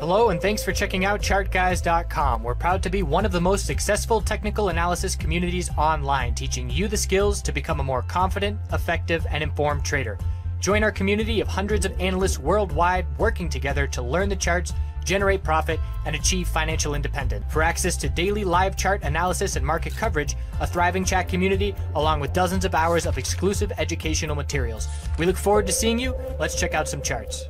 Hello, and thanks for checking out ChartGuys.com. We're proud to be one of the most successful technical analysis communities online, teaching you the skills to become a more confident, effective, and informed trader. Join our community of hundreds of analysts worldwide working together to learn the charts, generate profit, and achieve financial independence. For access to daily live chart analysis and market coverage, a thriving chat community, along with dozens of hours of exclusive educational materials. We look forward to seeing you. Let's check out some charts.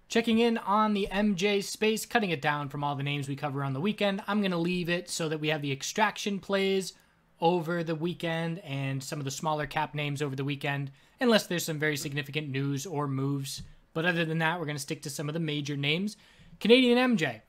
Checking in on the MJ space, cutting it down from all the names we cover on the weekend. I'm going to leave it so that we have the extraction plays over the weekend and some of the smaller cap names over the weekend, unless there's some very significant news or moves. But other than that, we're going to stick to some of the major names. Canadian MJ.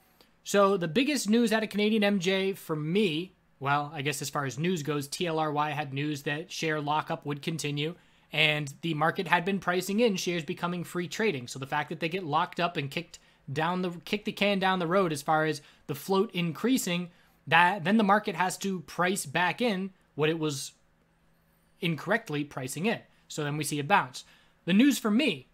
So the biggest news out of Canadian MJ for me, well, I guess as far as news goes, TLRY had news that share lockup would continue. And the market had been pricing in shares becoming free trading. So the fact that they get locked up and kick the can down the road as far as the float increasing, that then the market has to price back in what it was incorrectly pricing in. So then we see a bounce. The news for me,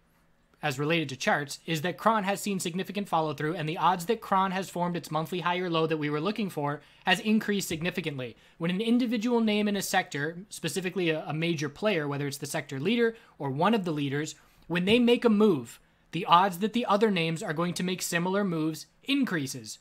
as related to charts, is that Cron has seen significant follow through, and the odds that Cron has formed its monthly high or low that we were looking for has increased significantly. When an individual name in a sector, specifically a major player, whether it's the sector leader or one of the leaders, when they make a move, the odds that the other names are going to make similar moves increases.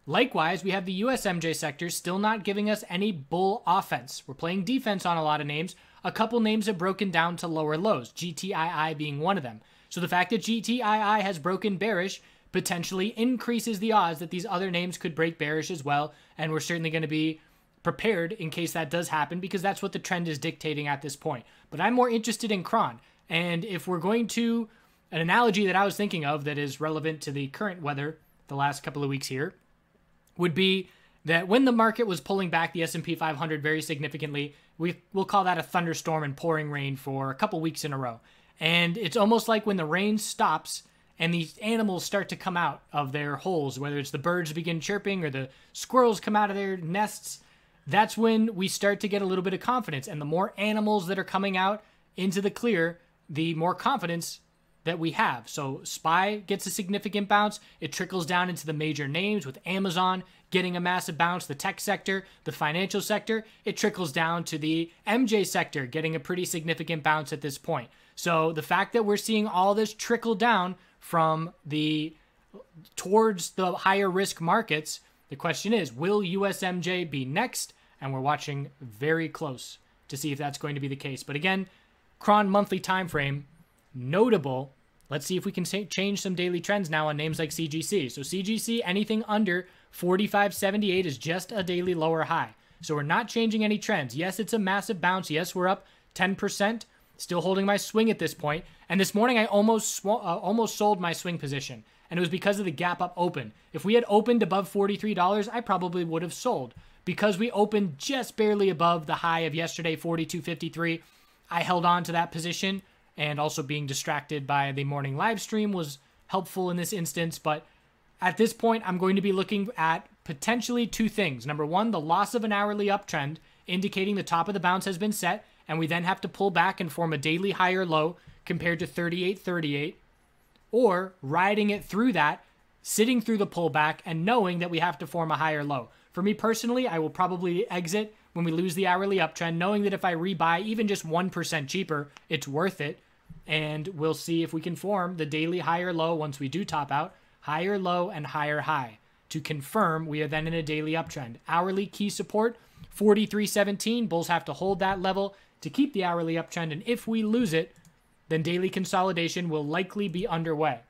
Likewise, we have the USMJ sector still not giving us any bull offense. We're playing defense on a lot of names. A couple names have broken down to lower lows, GTII being one of them. So the fact that GTII has broken bearish potentially increases the odds that these other names could break bearish as well, and we're certainly going to be prepared in case that does happen because that's what the trend is dictating at this point. But I'm more interested in Cron, and if we're going to, an analogy that I was thinking of that is relevant to the current weather the last couple of weeks here would be that when the market was pulling back the S&P 500 very significantly, we'll call that a thunderstorm and pouring rain for a couple weeks in a row. And it's almost like when the rain stops and these animals start to come out of their holes, whether it's the birds begin chirping or the squirrels come out of their nests, that's when we start to get a little bit of confidence. And the more animals that are coming out into the clear, the more confidence that we have. So SPY gets a significant bounce. It trickles down into the major names with Amazon getting a massive bounce, the tech sector, the financial sector. It trickles down to the MJ sector getting a pretty significant bounce at this point. So the fact that we're seeing all this trickle down from towards the higher risk markets, the question is, will USMJ be next? And we're watching very close to see if that's going to be the case. But again, Cron monthly time frame, notable. Let's see if we can change some daily trends now on names like CGC. So CGC, anything under 45.78 is just a daily lower high. So we're not changing any trends. Yes, it's a massive bounce. Yes, we're up 10%. Still holding my swing at this point. And this morning I almost sold my swing position. And it was because of the gap up open. If we had opened above $43, I probably would have sold. Because we opened just barely above the high of yesterday, 42.53, I held on to that position. And also being distracted by the morning live stream was helpful in this instance. But at this point, I'm going to be looking at potentially two things. Number one, the loss of an hourly uptrend, indicating the top of the bounce has been set. And we then have to pull back and form a daily higher low compared to 38.38, or riding it through that, sitting through the pullback and knowing that we have to form a higher low. For me personally, I will probably exit when we lose the hourly uptrend, knowing that if I rebuy even just 1% cheaper, it's worth it. And we'll see if we can form the daily higher low once we do top out, higher low and higher high to confirm we are then in a daily uptrend. Hourly key support, 43.17. Bulls have to hold that level to keep the hourly uptrend, and if we lose it, then daily consolidation will likely be underway.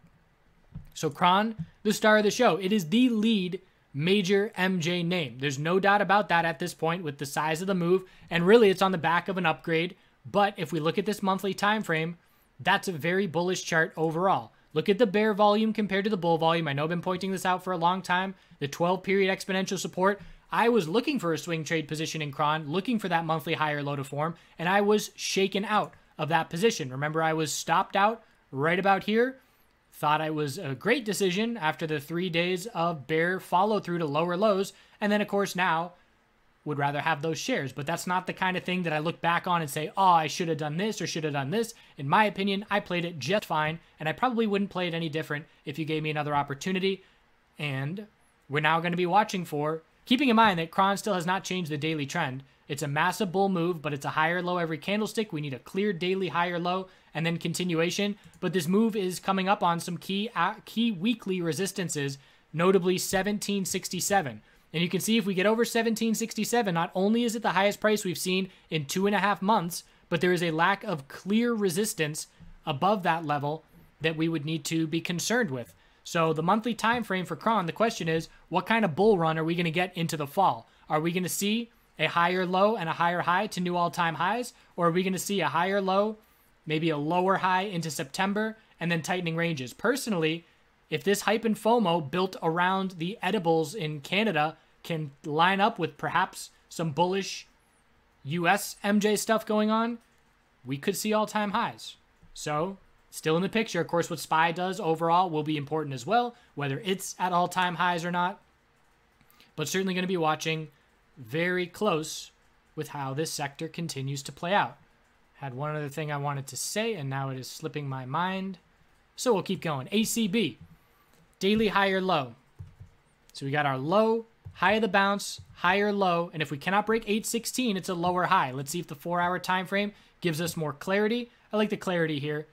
So Cron, the star of the show, it is the lead major MJ name. There's no doubt about that at this point with the size of the move, and really it's on the back of an upgrade. But if we look at this monthly time frame, that's a very bullish chart overall. Look at the bear volume compared to the bull volume. I know I've been pointing this out for a long time. The 12-period exponential support. I was looking for a swing trade position in Cron, looking for that monthly higher low to form, and I was shaken out of that position. Remember, I was stopped out right about here. Thought I was a great decision after the 3 days of bear follow through to lower lows. And then, of course, now would rather have those shares. But that's not the kind of thing that I look back on and say, oh, I should have done this or should have done this. In my opinion, I played it just fine, and I probably wouldn't play it any different if you gave me another opportunity. And we're now going to be watching for, keeping in mind that Kron still has not changed the daily trend. It's a massive bull move, but it's a higher low every candlestick. We need a clear daily higher low and then continuation. But this move is coming up on some key weekly resistances, notably 1767. And you can see if we get over 1767, not only is it the highest price we've seen in 2.5 months, but there is a lack of clear resistance above that level that we would need to be concerned with. So the monthly time frame for Kron, the question is, what kind of bull run are we going to get into the fall? Are we going to see a higher low and a higher high to new all-time highs? Or are we going to see a higher low, maybe a lower high into September, and then tightening ranges? Personally, if this hype and FOMO built around the edibles in Canada can line up with perhaps some bullish US MJ stuff going on, we could see all-time highs. So, still in the picture. Of course, what SPY does overall will be important as well, whether it's at all-time highs or not. But certainly going to be watching very close with how this sector continues to play out. Had one other thing I wanted to say, and now it is slipping my mind. So we'll keep going. ACB, daily higher low. So we got our low, high of the bounce, higher low, and if we cannot break 816, it's a lower high. Let's see if the 4-hour time frame gives us more clarity. I like the clarity here.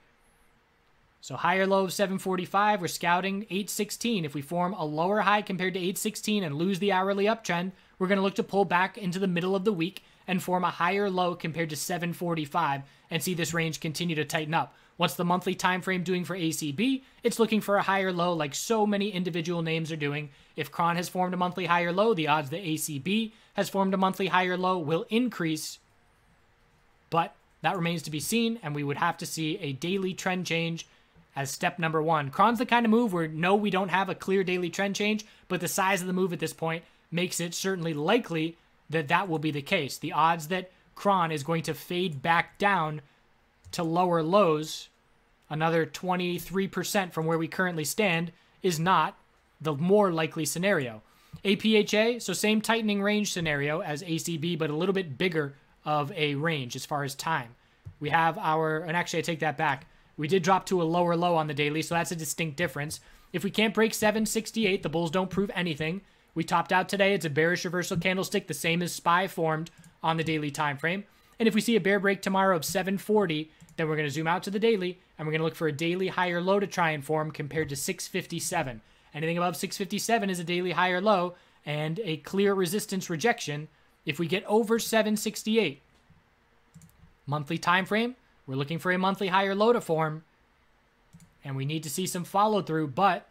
So higher low of 745, we're scouting 816. If we form a lower high compared to 816 and lose the hourly uptrend, we're going to look to pull back into the middle of the week and form a higher low compared to 745 and see this range continue to tighten up. What's the monthly time frame doing for ACB? It's looking for a higher low like so many individual names are doing. If Kron has formed a monthly higher low, the odds that ACB has formed a monthly higher low will increase. But that remains to be seen, and we would have to see a daily trend change as step number one. Kron's the kind of move where no, we don't have a clear daily trend change, but the size of the move at this point makes it certainly likely that that will be the case. The odds that Kron is going to fade back down to lower lows, another 23% from where we currently stand, is not the more likely scenario. APHA, so same tightening range scenario as ACB, but a little bit bigger of a range as far as time. We have our, and actually I take that back, we did drop to a lower low on the daily, so that's a distinct difference. If we can't break 768, the bulls don't prove anything. We topped out today. It's a bearish reversal candlestick, the same as SPY formed on the daily time frame. And if we see a bear break tomorrow of 740, then we're going to zoom out to the daily, and we're going to look for a daily higher low to try and form compared to 657. Anything above 657 is a daily higher low and a clear resistance rejection if we get over 768. Monthly time frame, we're looking for a monthly higher low to form, and we need to see some follow through, but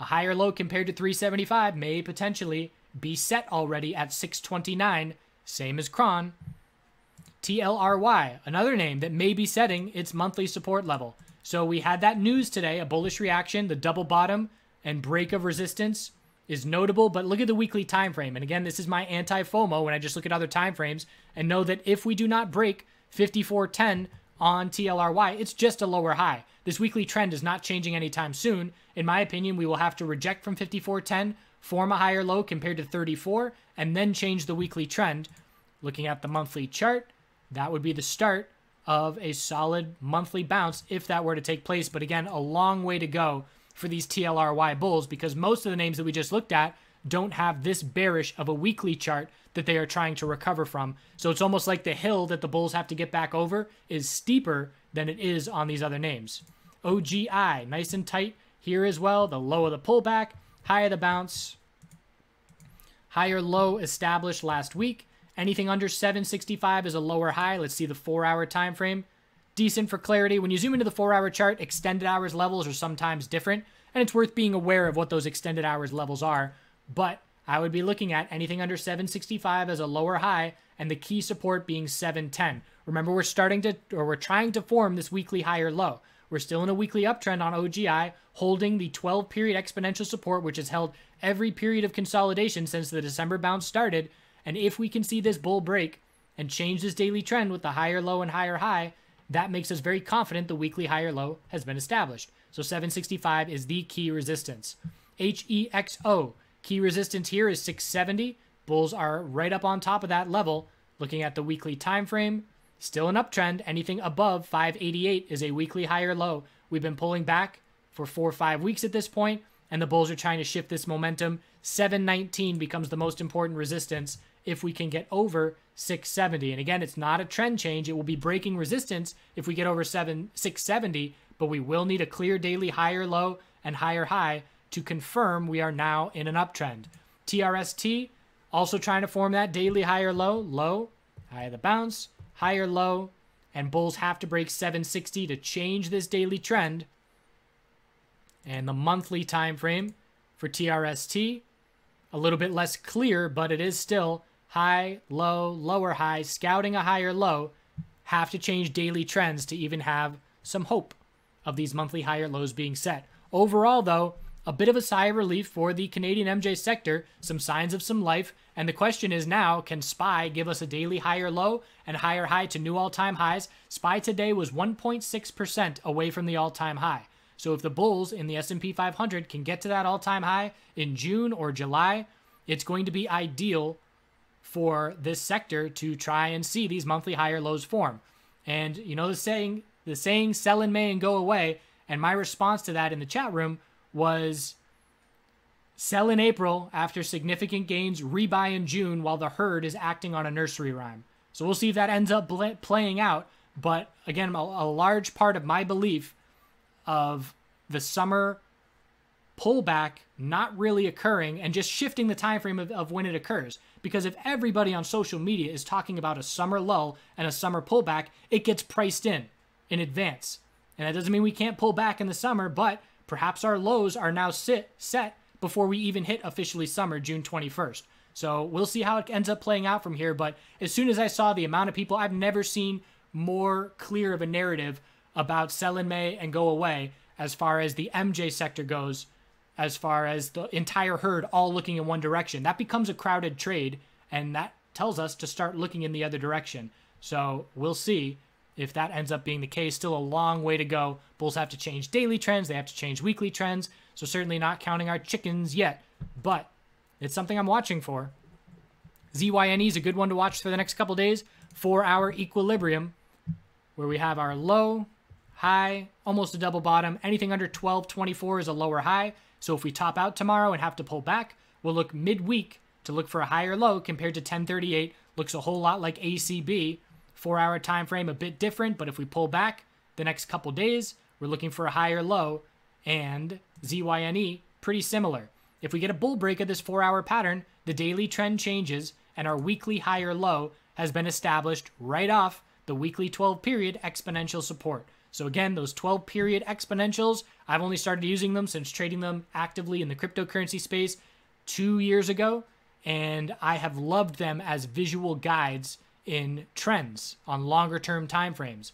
a higher low compared to 375 may potentially be set already at 629, same as Kron. TLRY, another name that may be setting its monthly support level. So we had that news today, a bullish reaction, the double bottom and break of resistance is notable, but look at the weekly time frame. And again, this is my anti-FOMO when I just look at other time frames and know that if we do not break 5410 on TLRY, it's just a lower high. This weekly trend is not changing anytime soon. In my opinion, we will have to reject from 5410, form a higher low compared to 34, and then change the weekly trend. Looking at the monthly chart, that would be the start of a solid monthly bounce if that were to take place. But again, a long way to go for these TLRY bulls because most of the names that we just looked at don't have this bearish of a weekly chart that they are trying to recover from. So it's almost like the hill that the bulls have to get back over is steeper than it is on these other names. OGI, nice and tight here as well. The low of the pullback, high of the bounce. Higher low established last week. Anything under 765 is a lower high. Let's see the 4-hour time frame. Decent for clarity. When you zoom into the 4-hour chart, extended hours levels are sometimes different, and it's worth being aware of what those extended hours levels are. But I would be looking at anything under 765 as a lower high, and the key support being 710. Remember, we're trying to form this weekly higher low. We're still in a weekly uptrend on OGI, holding the 12-period exponential support, which has held every period of consolidation since the December bounce started. And if we can see this bull break and change this daily trend with the higher low and higher high, that makes us very confident the weekly higher low has been established. So 765 is the key resistance. HEXO, key resistance here is 670. bulls are right up on top of that level. Looking at the weekly time frame, still an uptrend. Anything above 588 is a weekly high or low. We've been pulling back for 4 or 5 weeks at this point, and the bulls are trying to shift this momentum. 719 becomes the most important resistance if we can get over 670. And again, it's not a trend change. It will be breaking resistance if we get over 670, but we will need a clear daily higher low and higher high to confirm we are now in an uptrend. TRST also trying to form that daily higher low, low, high of the bounce, higher low, and bulls have to break 760 to change this daily trend. And the monthly time frame for TRST, a little bit less clear, but it is still high, low, lower high, scouting a higher low. Have to change daily trends to even have some hope of these monthly higher lows being set. Overall, though, a bit of a sigh of relief for the Canadian MJ sector, some signs of some life, and the question is now, can SPY give us a daily higher low and higher high to new all-time highs? SPY today was 1.6% away from the all-time high. So if the bulls in the S&P 500 can get to that all-time high in June or July, it's going to be ideal for this sector to try and see these monthly higher lows form. And you know the saying sell in May and go away, and my response to that in the chat room was sell in April after significant gains, rebuy in June while the herd is acting on a nursery rhyme. So we'll see if that ends up playing out. But again, a large part of my belief of the summer pullback not really occurring and just shifting the time frame of when it occurs. Because if everybody on social media is talking about a summer lull and a summer pullback, it gets priced in advance. And that doesn't mean we can't pull back in the summer, but perhaps our lows are now set before we even hit officially summer, June 21st. So we'll see how it ends up playing out from here. But as soon as I saw the amount of people, I've never seen more clear of a narrative about sell in May and go away as far as the MJ sector goes, as far as the entire herd all looking in one direction. That becomes a crowded trade, and that tells us to start looking in the other direction. So we'll see if that ends up being the case. Still a long way to go. Bulls have to change daily trends. They have to change weekly trends. So certainly not counting our chickens yet, but it's something I'm watching for. ZYNE is a good one to watch for the next couple days. 4-hour equilibrium, where we have our low, high, almost a double bottom. Anything under 1224 is a lower high. So if we top out tomorrow and have to pull back, we'll look midweek to look for a higher low compared to 1038. Looks a whole lot like ACB. 4-hour time frame, a bit different, but if we pull back the next couple days, we're looking for a higher low, and ZYNE, pretty similar. If we get a bull break of this 4-hour pattern, the daily trend changes, and our weekly higher low has been established right off the weekly 12-period exponential support. So again, those 12-period exponentials, I've only started using them since trading them actively in the cryptocurrency space 2 years ago, and I have loved them as visual guides in trends on longer term time frames.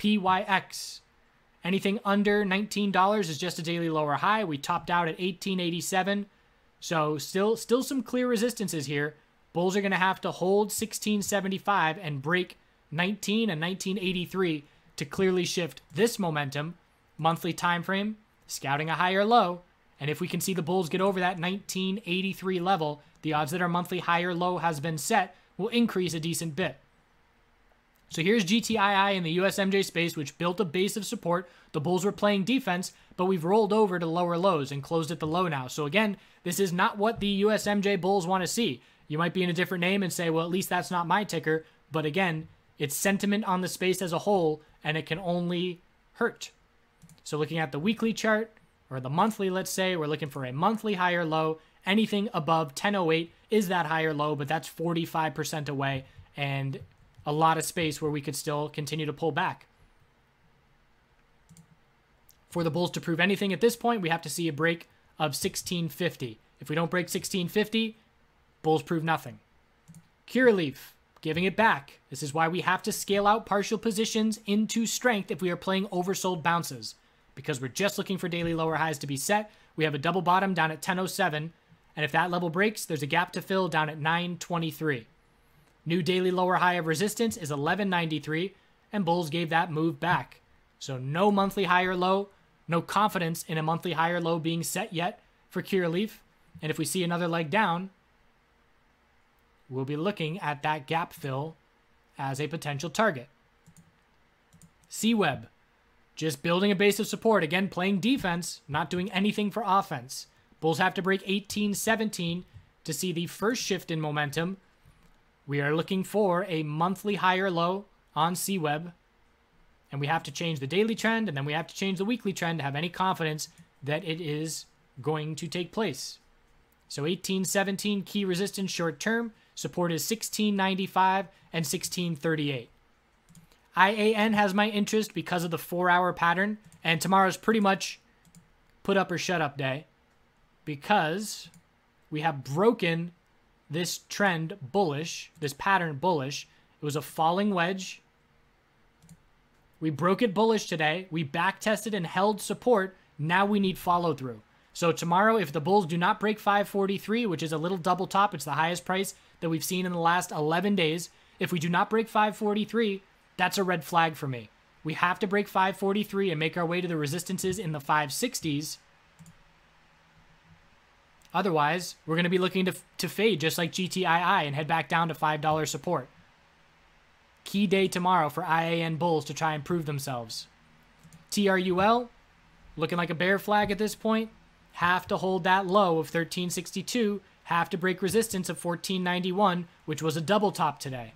PYX, anything under $19 is just a daily lower high. We topped out at 1887. So still some clear resistances here. Bulls are going to have to hold 1675 and break 19 and 1983 to clearly shift this momentum. Monthly time frame, scouting a higher low. And if we can see the bulls get over that 1983 level, the odds that our monthly higher low has been set will increase a decent bit. So here's GTII in the USMJ space, which built a base of support. The bulls were playing defense, but we've rolled over to lower lows and closed at the low now. So again, this is not what the USMJ bulls want to see. You might be in a different name and say, well, at least that's not my ticker. But again, it's sentiment on the space as a whole, and it can only hurt. So looking at the weekly chart, or the monthly, let's say, we're looking for a monthly higher low. Anything above 1008 is that higher low, but that's 45% away, and a lot of space where we could still continue to pull back. For the bulls to prove anything at this point, we have to see a break of 1650. If we don't break 1650, bulls prove nothing. Curaleaf, giving it back. This is why we have to scale out partial positions into strength if we are playing oversold bounces, because we're just looking for daily lower highs to be set. We have a double bottom down at 1007. And if that level breaks, there's a gap to fill down at 923. New daily lower high of resistance is 1193, and bulls gave that move back. So no monthly higher low, no confidence in a monthly higher low being set yet for Curaleaf. And if we see another leg down, we'll be looking at that gap fill as a potential target. CWeb, just building a base of support. Again, playing defense, not doing anything for offense. Bulls have to break 1817 to see the first shift in momentum. We are looking for a monthly higher low on CWeb. And we have to change the daily trend, and then we have to change the weekly trend to have any confidence that it is going to take place. So 1817 key resistance short term. Support is 1695 and 1638. IAN has my interest because of the 4-hour pattern, and tomorrow's pretty much put up or shut up day because we have broken this trend bullish, this pattern bullish. It was a falling wedge. We broke it bullish today. We back tested and held support. Now we need follow through. So tomorrow, if the bulls do not break 543, which is a little double top, it's the highest price that we've seen in the last 11 days. If we do not break 543, that's a red flag for me. We have to break 543 and make our way to the resistances in the 560s. Otherwise, we're going to be looking to fade just like GTII and head back down to $5 support. Key day tomorrow for IAN bulls to try and prove themselves. TRUL, looking like a bear flag at this point. Have to hold that low of 1362. Have to break resistance of 1491, which was a double top today.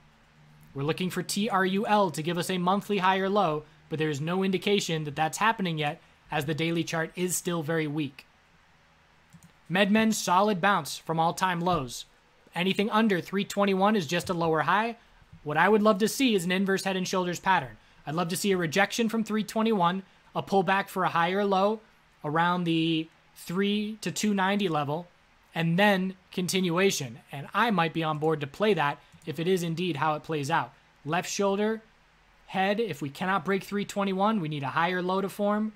We're looking for TRUL to give us a monthly higher low, but there is no indication that that's happening yet, as the daily chart is still very weak. MedMen, solid bounce from all-time lows. Anything under 321 is just a lower high. What I would love to see is an inverse head and shoulders pattern. I'd love to see a rejection from 321, a pullback for a higher low around the 3 to 290 level, and then continuation. And I might be on board to play that if it is indeed how it plays out. Left shoulder, head, if we cannot break 321, we need a higher low to form.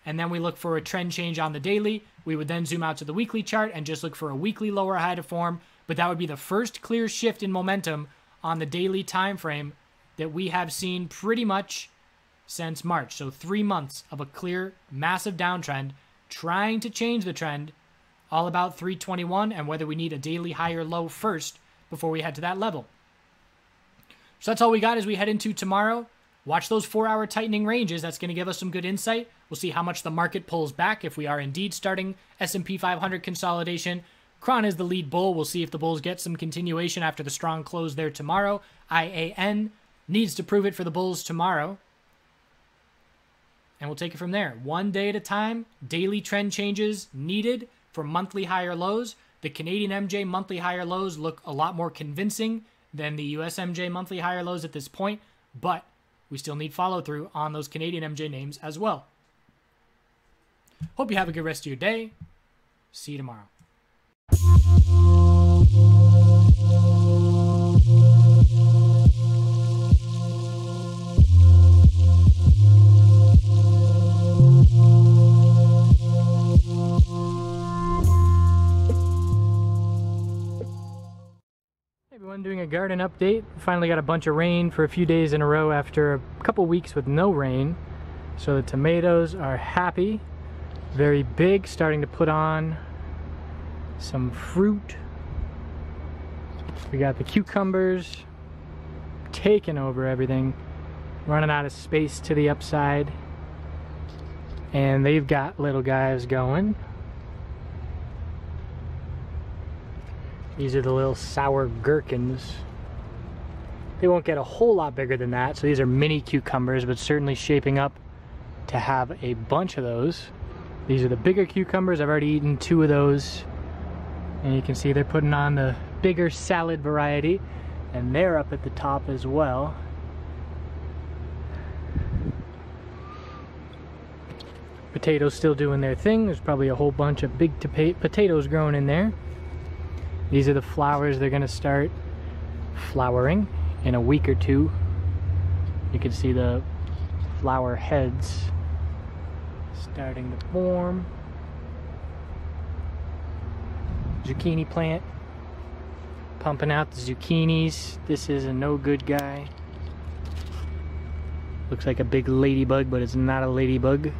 And then we look for a trend change on the daily. We would then zoom out to the weekly chart and just look for a weekly lower high to form. But that would be the first clear shift in momentum on the daily time frame that we have seen pretty much since March. So 3 months of a clear, massive downtrend, trying to change the trend, all about 321 and whether we need a daily higher low first before we head to that level. So that's all we got as we head into tomorrow. Watch those 4-hour tightening ranges. That's going to give us some good insight. We'll see how much the market pulls back if we are indeed starting S&P 500 consolidation. Kron is the lead bull. We'll see if the bulls get some continuation after the strong close there tomorrow. IAN needs to prove it for the bulls tomorrow. And we'll take it from there. 1 day at a time. Daily trend changes needed for monthly higher lows. The Canadian MJ monthly higher lows look a lot more convincing than the US MJ monthly higher lows at this point. But we still need follow through on those Canadian MJ names as well. Hope you have a good rest of your day. See you tomorrow. Everyone, doing a garden update. Finally got a bunch of rain for a few days in a row after a couple weeks with no rain. So the tomatoes are happy, very big, starting to put on some fruit. We got the cucumbers taking over everything, running out of space to the upside. And they've got little guys going. These are the little sour gherkins. They won't get a whole lot bigger than that, so these are mini cucumbers, but certainly shaping up to have a bunch of those. These are the bigger cucumbers. I've already eaten 2 of those. And you can see they're putting on the bigger salad variety, and they're up at the top as well. Potatoes still doing their thing. There's probably a whole bunch of big potatoes growing in there. These are the flowers. They're going to start flowering in a week or 2. You can see the flower heads starting to form. Zucchini plant pumping out the zucchinis. This is a no good guy. Looks like a big ladybug, but it's not a ladybug.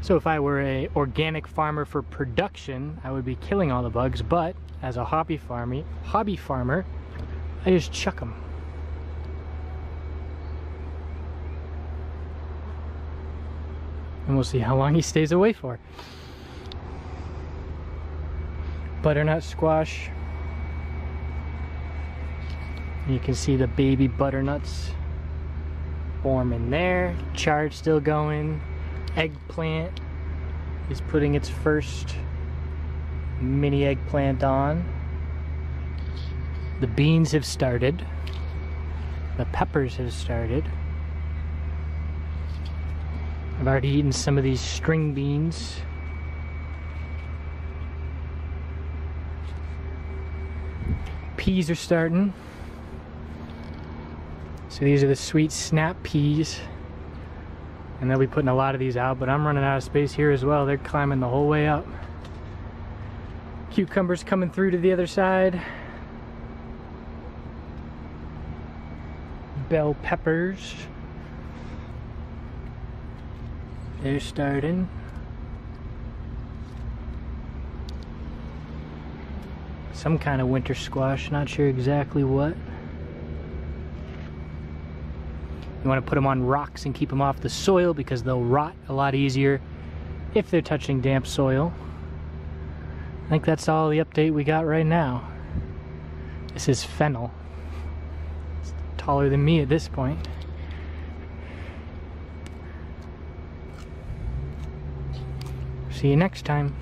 So if I were a organic farmer for production, I would be killing all the bugs, but as a hobby farmer, I just chuck them. And we'll see how long he stays away for. Butternut squash. You can see the baby butternuts forming there. Chard still going. Eggplant is putting its first mini eggplant on. The beans have started. The peppers have started. I've already eaten some of these string beans. Peas are starting. So these are the sweet snap peas. And they'll be putting a lot of these out, but I'm running out of space here as well. They're climbing the whole way up. Cucumbers coming through to the other side. Bell peppers. They're starting. Some kind of winter squash, not sure exactly what. You want to put them on rocks and keep them off the soil because they'll rot a lot easier if they're touching damp soil. I think that's all the update we got right now. This is fennel. It's taller than me at this point. See you next time.